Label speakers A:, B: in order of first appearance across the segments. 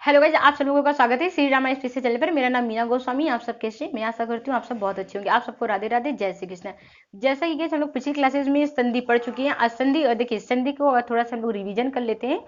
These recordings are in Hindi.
A: हेलो गाइस, आप सब लोगों का स्वागत है श्री रामा स्पेशल चैनल पर। मेरा नाम मीना गोस्वामी। आप सब कैसे? मैं आशा करती हूँ आप सब बहुत अच्छे होंगे। आप सबको राधे राधे, जय श्री कृष्ण। जैसा कि गाइस हम लोग पिछली क्लासेस में संधि पढ़ चुके हैं। आज संधि और देखिए संधि को और थोड़ा सा हम लोग रिवीजन कर लेते हैं।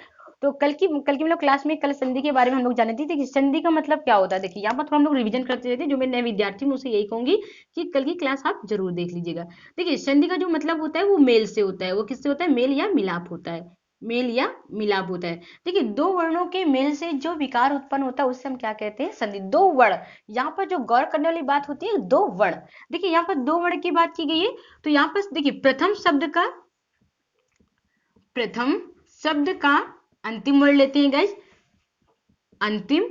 A: तो कल की हम लोग क्लास में कल संधि के बारे में हम लोग जाने थे। देखिए संधि का मतलब क्या होता है, देखिए यहाँ पर थोड़ा हम लोग रिवीजन करते रहते हैं। जो मेरे नए विद्यार्थी मैं उसे यही कहूंगी कि कल की क्लास आप जरूर देख लीजिएगा। देखिए संधि का जो मतलब होता है वो मेल से होता है। वो किससे होता है? मेल या मिलाप होता है। मेल या मिलाप होता है। देखिए दो वर्णों के मेल से जो विकार उत्पन्न होता है उसे हम क्या कहते हैं? संधि। दो वर्ण, यहाँ पर जो गौर करने वाली बात होती है दो वर्ण। देखिए यहाँ पर दो वर्ण की बात की गई है। तो यहाँ पर देखिए प्रथम शब्द का अंतिम वर्ण लेते हैं गाइस। अंतिम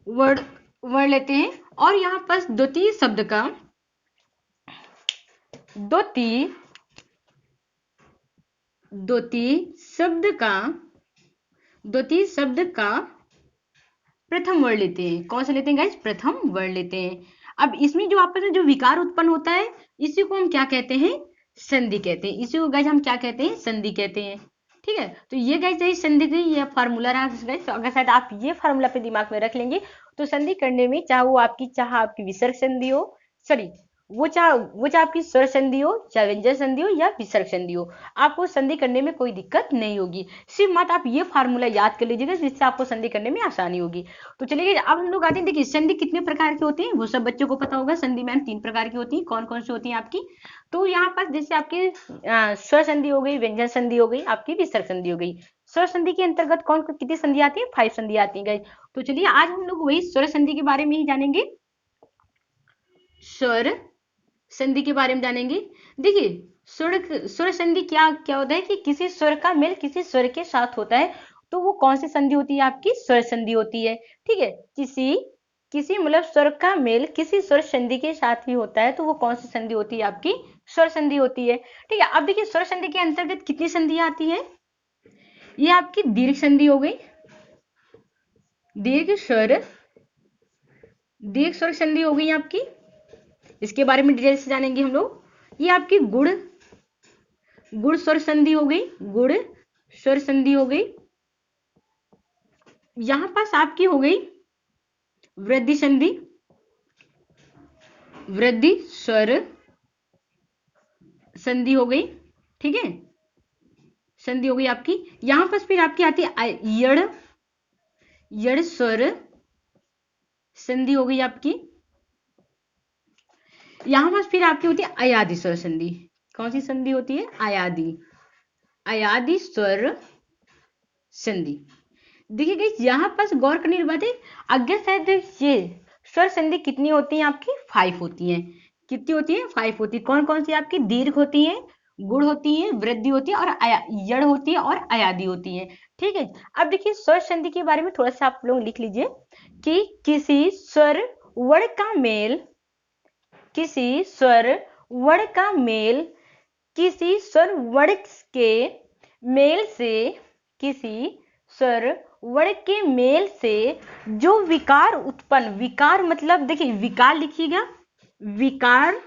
A: वर्ण वर्ण लेते हैं। और यहाँ पर द्वितीय द्वितीय शब्द का प्रथम वर्ण लेते हैं। कौन सा लेते हैं गाइस? प्रथम वर्ण लेते हैं। अब इसमें जो आपस में जो विकार उत्पन्न होता है इसी को हम क्या कहते हैं? संधि कहते हैं। इसी को गाइस हम क्या कहते हैं? संधि कहते हैं। ठीक है, तो ये गाइस यही संधि की ये फार्मूला रहा गाइस। तो अगर शायद आप ये फार्मूला पे दिमाग में रख लेंगे तो संधि करने में चाहे आपकी विसर्ग संधि हो, सॉरी, वो चाहे आपकी स्वर संधि हो, चाहे व्यंजन संधि हो या विसर्ग संधि हो, आपको संधि करने में कोई दिक्कत नहीं होगी। सिर्फ मत आप ये फार्मूला याद कर लीजिएगा जिससे आपको संधि करने में आसानी होगी। तो चलिए अब हम लोग आते हैं। देखिए संधि कितने प्रकार की होती है वो सब बच्चों को पता होगा। संधि मैम 3 प्रकार की होती है। कौन कौन सी होती है आपकी? तो यहाँ पर जैसे आपकी स्वर संधि हो गई, व्यंजन संधि हो गई, आपकी विसर्ग संधि हो गई। स्वर संधि के अंतर्गत कौन कितनी संधि आती है? 5 संधि आती है गाइस। तो चलिए आज हम लोग वही स्वर संधि के बारे में ही जानेंगे। स्वर संधि के बारे में जानेंगे। देखिए स्वर संधि क्या क्या होता है कि किसी स्वर का मेल किसी स्वर के साथ होता है तो वो कौन सी संधि होती है? आपकी स्वर संधि होती है। ठीक है, किसी किसी मतलब स्वर का मेल किसी स्वर संधि के साथ ही होता है तो वो कौन सी संधि होती है? आपकी स्वर संधि होती है। ठीक है, अब देखिए स्वर संधि के अंतर्गत कितनी संधियां आती है? ये आपकी दीर्घ संधि हो गई। दीर्घ स्वर संधि हो गई आपकी। इसके बारे में डिटेल से जानेंगे हम लोग। ये आपकी गुण स्वर संधि हो गई। गुण स्वर संधि हो गई। यहां पास आपकी हो गई वृद्धि संधि। वृद्धि स्वर संधि हो गई। ठीक है, संधि हो गई आपकी। यहां पास फिर आपकी आती है यड़ स्वर संधि हो गई आपकी। यहां पास फिर आपकी होती है अयादि स्वर संधि। कौन सी संधि होती है? अयादि स्वर संधि। देखिए गाइस यहाँ पास गौर करने की बात है। अगर शायद ये स्वर संधि कितनी होती है? आपकी 5 होती हैं। कितनी होती है? 5 होती है। कौन कौन सी? आपकी दीर्घ होती है, गुण होती है, वृद्धि होती है और यड़ होती है और अयादि होती है। ठीक है, अब देखिए स्वर संधि के बारे में थोड़ा सा आप लोग लिख लीजिए कि किसी स्वर वर्ण का मेल किसी स्वर वर्ण का मेल किसी स्वर वर्ण के मेल से किसी स्वर वर्ण के मेल से जो विकार उत्पन्न, विकार मतलब देखिए विकार लिखिएगा, विकार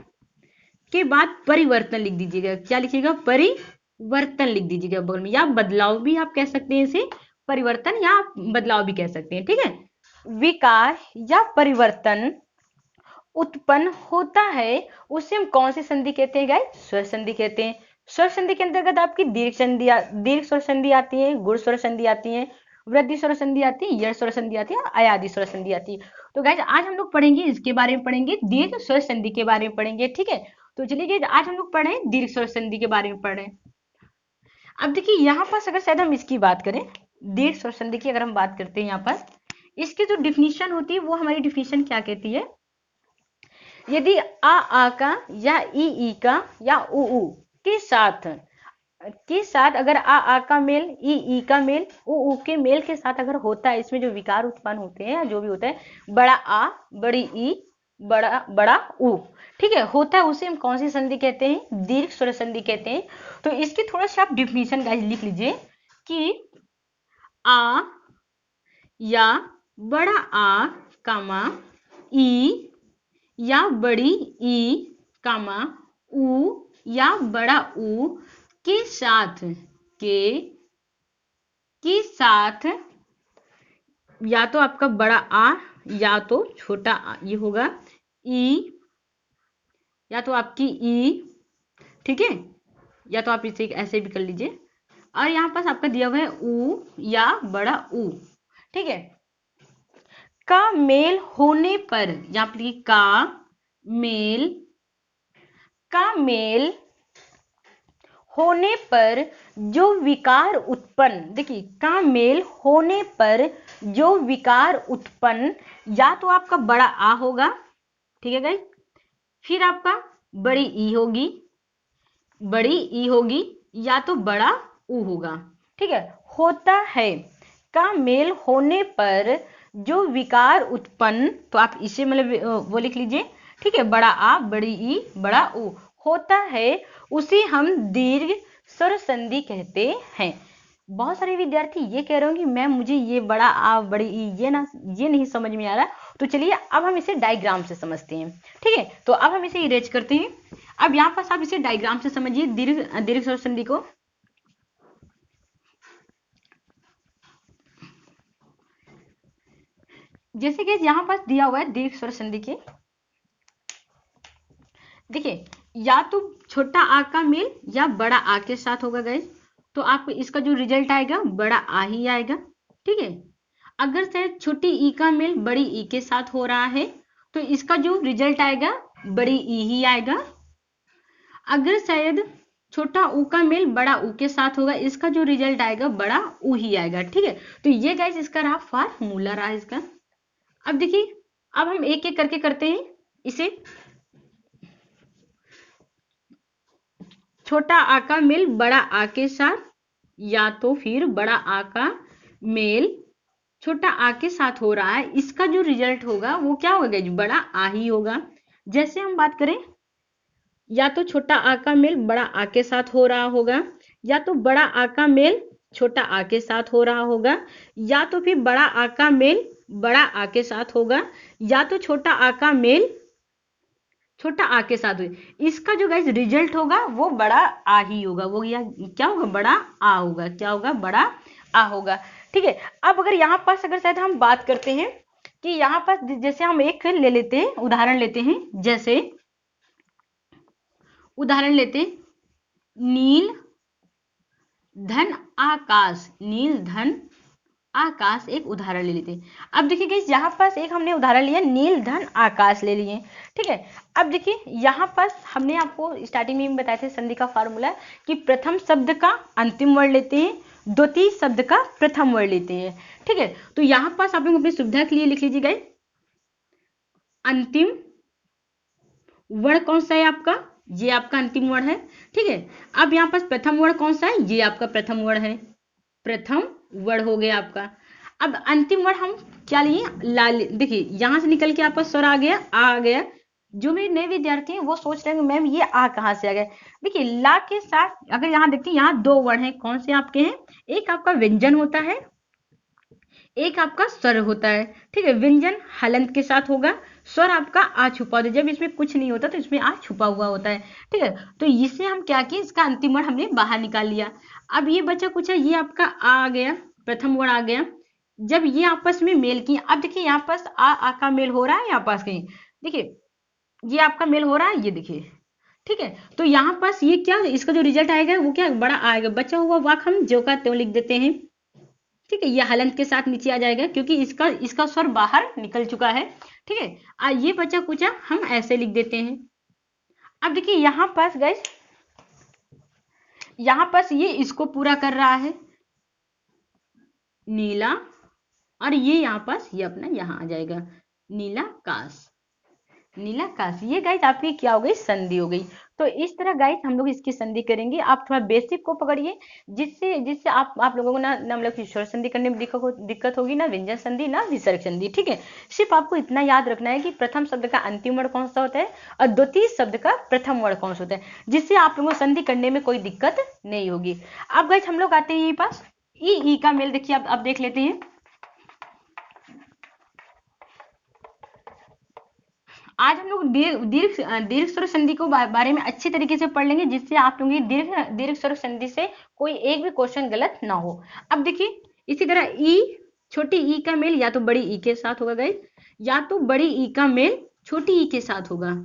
A: के बाद परिवर्तन लिख दीजिएगा। क्या लिखिएगा? परिवर्तन लिख दीजिएगा बगल में, या बदलाव भी आप कह सकते हैं इसे। परिवर्तन या बदलाव भी कह सकते हैं। ठीक है, विकार या परिवर्तन उत्पन्न होता है उसे हम कौन सी संधि कहते हैं गाइस? स्वर संधि कहते हैं। स्वर संधि के अंतर्गत आपकी दीर्घ स्वर संधि आती है, गुण स्वर संधि आती है, वृद्धि स्वर संधि आती है, यड़ स्वर संधि आती है, अयादि स्वर संधि आती है। तो गाइस आज हम लोग पढ़ेंगे इसके बारे में, पढ़ेंगे दीर्घ स्वर संधि के बारे में पढ़ेंगे। ठीक है, तो चलिए गाइस आज हम लोग पढ़ रहे हैं दीर्घ स्वर संधि के बारे में पढ़ रहे हैं। अब देखिए यहाँ पास अगर शायद हम इसकी बात करें, दीर्घ स्वर संधि की अगर हम बात करते हैं, यहाँ पर इसकी जो डिफिनीशन होती है वो हमारी डिफिनीशन क्या कहती है? यदि आ का या ई का या उ के साथ अगर आ का मेल, ई का मेल, उ के मेल के साथ अगर होता है, इसमें जो विकार उत्पन्न होते हैं जो भी होता है, बड़ा आ, बड़ी ई, बड़ा उ, ठीक है, होता है, उसे हम कौन सी संधि कहते हैं? दीर्घ स्वर संधि कहते हैं। तो इसकी थोड़ा सा आप डिफिनीशन गाइस लिख लीजिए कि आ या बड़ा आ कामा ई या बड़ी ई कामा उ या बड़ा उ के साथ या तो आपका बड़ा आ या तो छोटा आ, ये होगा ई, या तो आपकी ई, ठीक है, या तो आप इसे ऐसे भी कर लीजिए। और यहाँ पास आपका दिया हुआ है ऊ या बड़ा ऊ, ठीक है। का मेल होने पर, यहाँ पर मेल, का मेल होने पर जो विकार उत्पन्न, देखिए का मेल होने पर जो विकार उत्पन्न, या तो आपका बड़ा आ होगा, ठीक है गाइस, फिर आपका बड़ी ई होगी, या तो बड़ा ऊ होगा, ठीक है। होता है, का मेल होने पर जो विकार उत्पन्न, तो आप इसे मतलब वो लिख लीजिए, ठीक है, बड़ा आ, बड़ी ई, बड़ा ऊ होता है, उसे हम दीर्घ स्वर संधि कहते हैं। बहुत सारे विद्यार्थी ये कह रहे हो कि मैम मुझे ये बड़ा आ, बड़ी ई, ये नहीं समझ में आ रहा, तो चलिए अब हम इसे डायग्राम से समझते हैं, ठीक है। तो अब हम इसे इरेज करते हैं। अब यहाँ पास आप इसे डायग्राम से समझिए दीर्घ स्वर संधि को। जैसे कि यहाँ पास दिया हुआ है दीर्घ स्वर संधि के, देखिए या तो छोटा आ का मेल या बड़ा आ के साथ होगा गाइस, तो आपको इसका जो रिजल्ट आएगा बड़ा आ ही आएगा, ठीक है। अगर शायद छोटी ई का मेल बड़ी ई के साथ हो रहा है तो इसका जो रिजल्ट आएगा बड़ी ई ही आएगा। अगर शायद छोटा ऊ का मेल बड़ा ऊ के साथ होगा, इसका जो रिजल्ट आएगा बड़ा ऊ ही आएगा, ठीक है। तो ये गाइस इसका रहा फार्मूला रहा इसका। अब देखिए, अब हम एक एक करके करते हैं इसे। छोटा आ का मेल बड़ा आ के साथ, या तो फिर बड़ा आ का मेल छोटा आ के साथ हो रहा है, इसका जो रिजल्ट होगा वो क्या होगा, बड़ा आ ही होगा। जैसे हम बात करें, या तो छोटा आ का मेल बड़ा आ के साथ हो रहा होगा, या तो बड़ा आ का मेल छोटा आ के साथ हो रहा होगा, या तो फिर बड़ा आ का मेल बड़ा आ के साथ होगा, या तो छोटा आ का मेल छोटा आ के साथ हुई। इसका जो गाइस रिजल्ट होगा वो बड़ा आ ही होगा, वो या क्या होगा, बड़ा आ होगा, क्या होगा, बड़ा आ होगा, ठीक है। अब अगर यहाँ पास अगर शायद हम बात करते हैं कि यहाँ पास जैसे हम एक ले लेते हैं, उदाहरण लेते हैं, जैसे उदाहरण लेते हैं नील धन आकाश, नील धन आकाश, एक उदाहरण ले लेते हैं। अब देखिए गाइस यहाँ पास एक हमने उदाहरण लिया, नील धन आकाश ले लिए, ठीक है। अब देखिए यहाँ पास हमने आपको स्टार्टिंग में बताया था संधि का फार्मूला कि प्रथम शब्द का अंतिम वर्ण लेते हैं, द्वितीय शब्द का प्रथम वर्ण लेते हैं, ठीक है। तो यहाँ पास आप लोग अपनी सुविधा के लिए लिख लीजिए गाइस, अंतिम वर्ण कौन सा है आपका, ये आपका अंतिम वर्ण है, ठीक है। अब यहाँ पास प्रथम वर्ण कौन सा है, ये आपका प्रथम वर्ण है, प्रथम वर्ण हो गया आपका। अब अंतिम वर्ण हम क्या लिए, लाल, देखिए यहां से निकल के आपका स्वर आ गया, आ गया। जो मेरे नए विद्यार्थी हैं वो सोच रहे हैं मैम ये आ कहां से आ गया। देखिए ला के साथ अगर यहाँ देखते हैं, यहाँ दो वर्ण है, कौन से आपके हैं, एक आपका व्यंजन होता है, एक आपका स्वर होता है, ठीक है। व्यंजन हलंत के साथ होगा, स्वर आपका आ छुपा होता है, जब इसमें कुछ नहीं होता तो इसमें आ छुपा हुआ होता है, ठीक है। तो इसे हम क्या किए, इसका अंतिम वर्ण हमने बाहर निकाल लिया। अब ये बचा कुछ है, ये आपका आ गया, प्रथम वर्ण आ गया। जब ये आपस में मेल किए, अब देखिए यहाँ पास आ का मेल हो रहा है, यहाँ पास कहीं देखिए ये आपका मेल हो रहा है, ये देखिए, ठीक है। तो यहाँ पास ये क्या, इसका जो रिजल्ट आएगा वो क्या, बड़ा आएगा। बचा हुआ वाक हम जो का त्यों लिख देते हैं, ठीक है। ये हलंत के साथ नीचे आ जाएगा क्योंकि इसका स्वर बाहर निकल चुका है, ठीक है। ये बचा कुचा हम ऐसे लिख देते हैं। अब देखिए यहाँ पास गाइस, यहाँ पास ये इसको पूरा कर रहा है नीला, और ये यहाँ पास ये अपना यहाँ आ जाएगा नीला काश, नीला काश। ये गाइस आपकी क्या हो गई, संधि हो गई। तो इस तरह गाइस हम लोग इसकी संधि करेंगे। आप थोड़ा बेसिक को पकड़िए, जिससे आप लोगों को ना मतलब स्वर संधि करने में दिक्कत होगी, ना व्यंजन संधि ना विसर्ग संधि, ठीक है। सिर्फ आपको इतना याद रखना है कि प्रथम शब्द का अंतिम वर्ण कौन सा होता है और द्वितीय शब्द का प्रथम वर्ण कौन सा होता है, जिससे आप लोगों को संधि करने में कोई दिक्कत नहीं होगी। अब गाइस हम लोग आते हैं ये पास ई का मेल, देखिए अब देख लेते हैं। आज हम लोग दीर्घ स्वर संधि को बारे में अच्छी तरीके से पढ़ लेंगे, जिससे आप लोगों की दीर्घ स्वर संधि से कोई एक भी क्वेश्चन गलत ना हो। अब देखिए इसी तरह ई छोटी ई का मेल या तो बड़ी ई के साथ होगा गाइस, या तो बड़ी ई का मेल छोटी ई के साथ होगा।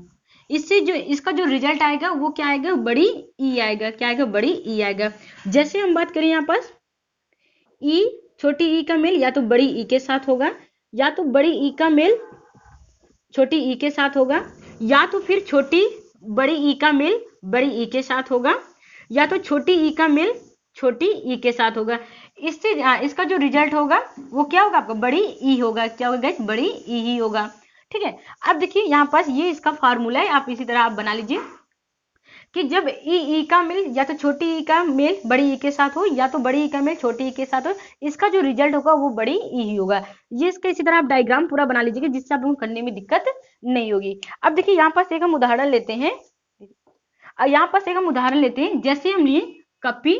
A: इससे जो इसका जो रिजल्ट आएगा वो क्या आएगा, बड़ी ई आएगा। क्या आएगा, बड़ी ई आएगा। जैसे हम बात करें यहाँ पास ई, छोटी ई का मेल या तो बड़ी ई के साथ होगा, या तो बड़ी ई का मेल छोटी ई के साथ होगा, या तो फिर छोटी बड़ी ई का मेल बड़ी ई के साथ होगा, या तो छोटी ई का मेल छोटी ई के साथ होगा। इससे इसका जो रिजल्ट होगा वो क्या होगा, आपका बड़ी ई होगा। क्या होगा गाइस, बड़ी ई ही होगा। ठीक है, अब देखिए यहाँ पास ये इसका फार्मूला है, आप इसी तरह आप बना लीजिए कि जब ई का मेल या तो छोटी ई का मेल बड़ी ई के साथ हो, या तो बड़ी ई का मेल छोटी ई के साथ हो, इसका जो रिजल्ट होगा वो बड़ी ई ही होगा। ये इसका इसी तरह आप डायग्राम पूरा बना लीजिएगा, जिससे आप लोगों को करने में दिक्कत नहीं होगी। अब देखिए यहाँ पास एक हम उदाहरण लेते हैं, जैसे हम लिए कपी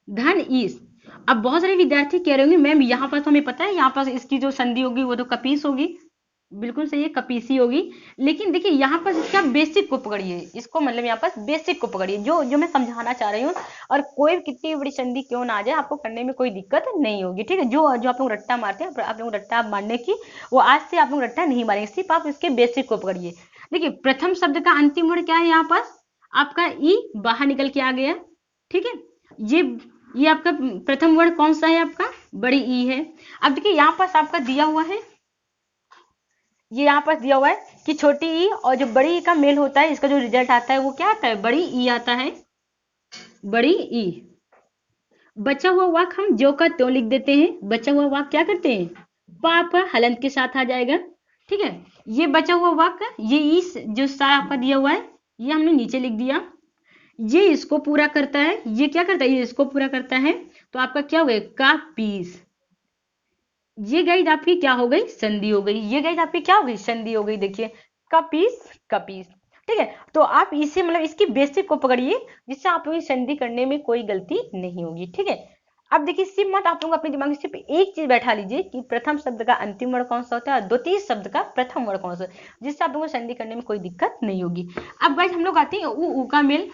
A: धन ईस। अब बहुत सारे विद्यार्थी कह रहे होंगे मैम यहाँ पर तो हमें पता है, यहाँ पर इसकी जो संधि होगी वो तो कपीस होगी। बिल्कुल सही है, कपीसी होगी। लेकिन देखिए यहाँ पर इसका बेसिक को पकड़िए, इसको मतलब यहाँ पर बेसिक को पकड़िए, जो मैं समझाना चाह रही हूँ। और कोई कितनी बड़ी संधि क्यों ना आ जाए, आपको करने में कोई दिक्कत नहीं होगी। ठीक है, जो आप लोग रट्टा मारते हैं, आप लोग रट्टा मारने की, वो आज से आप लोग रट्टा नहीं मारेंगे, सिर्फ आप इसके बेसिक को पकड़िए। देखिए प्रथम शब्द का अंतिम वर्ण क्या है, यहाँ पर आपका ई बाहर निकल के आ गया। ठीक है, ये आपका प्रथम वर्ण कौन सा है, आपका बड़ी ई है। अब देखिए यहाँ पास आपका दिया हुआ है, ये यहाँ पास दिया हुआ है कि छोटी ई और जो बड़ी ई का मेल होता है, इसका जो रिजल्ट आता है वो क्या आता है, बड़ी ई आता है, बड़ी ई। बचा हुआ वाक्य हम जो का त्यों लिख देते हैं। बचा हुआ वाक्य क्या करते हैं, पाप हलंत के साथ आ जाएगा। ठीक है, ये बचा हुआ वाक्य, ये ई जो सा आपका दिया हुआ है, ये हमने नीचे लिख दिया। ये इसको पूरा करता है, ये क्या करता है, ये इसको पूरा करता है। तो आपका क्या हो गया, का पीस। ये गाइड आपकी क्या हो गई, संधि हो गई। ये गाइड आपकी क्या हो गई, संधि हो गई। देखिए कपीस कपीस। ठीक है, तो आप इसे मतलब इसकी बेसिक को पकड़िए, जिससे आप लोग संधि करने में कोई गलती नहीं होगी। ठीक है, अब देखिए सिर्फ मत आप लोग अपने दिमाग में सिर्फ एक चीज बैठा लीजिए कि प्रथम शब्द का अंतिम वर्ण कौन सा होता है और द्वितीय शब्द का प्रथम वर्ण कौन सा, जिससे आप लोगों को संधि करने में कोई दिक्कत नहीं होगी। अब गाइड हम लोग आते हैं उ का मेल।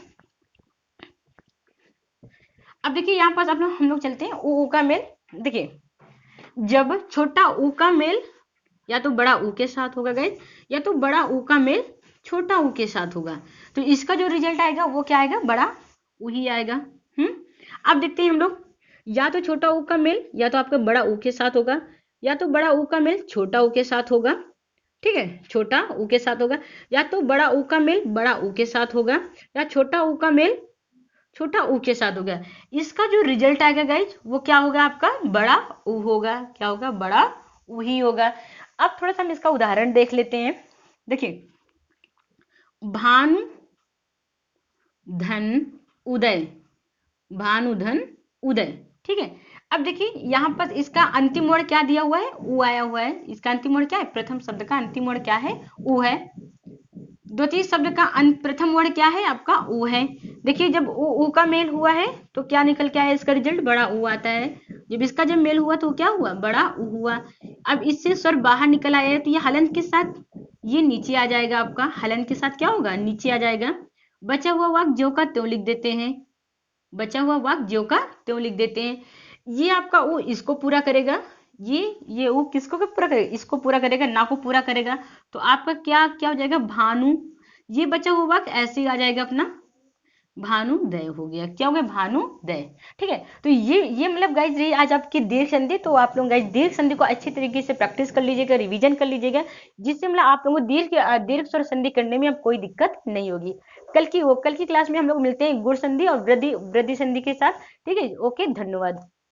A: अब देखिए यहाँ पास हम लोग चलते हैं उ का मेल। देखिए जब छोटा ऊ का मेल या तो बड़ा ऊ के साथ होगा गाइस, या तो बड़ा ऊ का मेल छोटा ऊ के साथ होगा, तो इसका जो रिजल्ट आएगा वो क्या आएगा, बड़ा ऊ ही आएगा। अब देखते हैं हम लोग, या तो छोटा ऊ का मेल या तो आपका बड़ा ऊ के साथ होगा, या तो बड़ा ऊ का मेल छोटा ऊ के साथ होगा। ठीक है, छोटा ऊ के साथ होगा, या तो बड़ा ऊ का मेल बड़ा ऊ के साथ होगा, या छोटा ऊ का मेल छोटा ऊ के साथ होगा। इसका जो रिजल्ट आएगा गाइज वो क्या होगा, आपका बड़ा ऊ होगा। क्या होगा, बड़ा ऊ ही होगा। अब थोड़ा सा हम इसका उदाहरण देख लेते हैं। देखिए भानु धन उदय, भानु धन उदय। ठीक है, अब देखिए यहाँ पर इसका अंतिम वर्ण क्या दिया हुआ है, ऊ आया हुआ है। इसका अंतिम वर्ण क्या है, प्रथम शब्द का अंतिम वर्ण क्या है, ऊ है। द्वितीय शब्द का प्रथम वर्ण क्या है, आपका ऊ है। देखिए जब ऊ का मेल हुआ है तो क्या निकल के आया, इसका रिजल्ट बड़ा ऊ आता है। जब इसका जब मेल हुआ तो क्या हुआ, बड़ा ऊ हुआ। अब इससे स्वर बाहर निकल आया है तो ये हलंत के साथ ये नीचे आ जाएगा, आपका हलंत के साथ क्या होगा, नीचे आ जाएगा। बचा हुआ वाक्य ज्यों का त्यों लिख देते हैं, बचा हुआ वाक्य ज्यों का त्यों लिख देते हैं। ये आपका ऊ इसको पूरा करेगा, ये ऊ किसको पूरा करेगा, इसको पूरा करेगा, ना को पूरा करेगा। तो आपका क्या क्या हो जाएगा, भानु। ये बचा हुआ वाक्य ऐसे ही आ जाएगा अपना, भानुदय हो गया। क्या हो गया, भानुदय। ठीक है, तो ये मतलब गाइज ये आज आपकी दीर्घ संधि, तो आप लोग गाइज दीर्घ संधि को अच्छी तरीके से प्रैक्टिस कर लीजिएगा, रिवीजन कर लीजिएगा, जिससे मतलब आप लोगों को दीर्घ स्वर संधि करने में अब कोई दिक्कत नहीं होगी। कल की क्लास में हम लोग मिलते हैं गुण संधि और वृद्धि संधि के साथ। ठीक है, ओके, धन्यवाद।